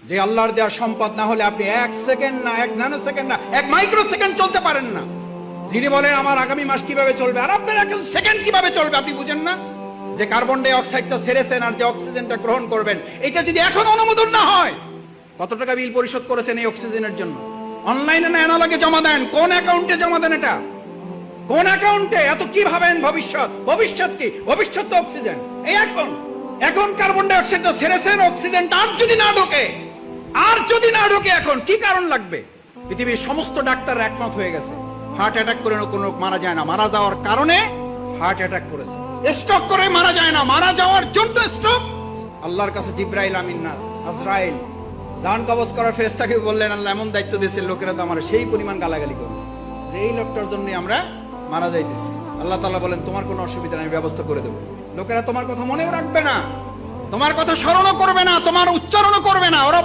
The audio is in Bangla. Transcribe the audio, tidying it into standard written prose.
যে আল্লাহর দেওয়া সম্পদ না হলে আপনি 1 সেকেন্ড না, 1 ন্যানো সেকেন্ড না, 1 মাইক্রো সেকেন্ড চলতে পারেন না। যিনি বলেন আমার আগামী মাস কিভাবে চলবে, আর আপনার 1 সেকেন্ড কিভাবে চলবে আপনি বুঝেন না? যে কার্বন ডাই অক্সাইডটা ছেড়েছেন আর যে অক্সিজেনটা গ্রহণ করবেন, এটা যদি এখন অনুমোদন না হয়, কত টাকা বিল পরিশোধ করেছেন এই অক্সিজেনের জন্য? অনলাইনে না অ্যানালগে জমা দেন? কোন অ্যাকাউন্টে জমা দেন? এটা কোন অ্যাকাউন্টে? এত কি ভাবেন ভবিষ্যৎ? ভবিষ্যৎ কি? ভবিষ্যৎ তো অক্সিজেন। এই এখন কার্বন ডাই অক্সাইডটা ছেড়েছেন, অক্সিজেনটা আর যদি না ঢোকে এখন কি কারণ লাগবে? পৃথিবীর সমস্ত ডাক্তার একমত হয়ে গেছে, হার্ট অ্যাটাক করে কোনো লোক মারা যায় না, মারা যাওয়ার কারণে হার্ট অ্যাটাক করেছে। স্ট্রোক করে মারা যায় না, মারা যাওয়ার জন্য স্ট্রোক। আল্লাহর কাছে জিব্রাইল আমিন না আজরাইল জান কবজ করার ফেরেশতাকে বললেন, আল্লাহ এমন দায়িত্ব দিয়েছে, লোকেরা তো আমার সেই পরিমাণ গালাগালি করবে যে এই লোকটার জন্য আমরা মারা যাইতেছি। আল্লাহ তাআলা বলেন, তোমার কোনো অসুবিধা নেই, ব্যবস্থা করে দেবো। লোকেরা তোমার কথা মনেও রাখবে না, তোমার কথা স্মরণও করবে না, তোমার উচ্চারণও করবে না। ওরা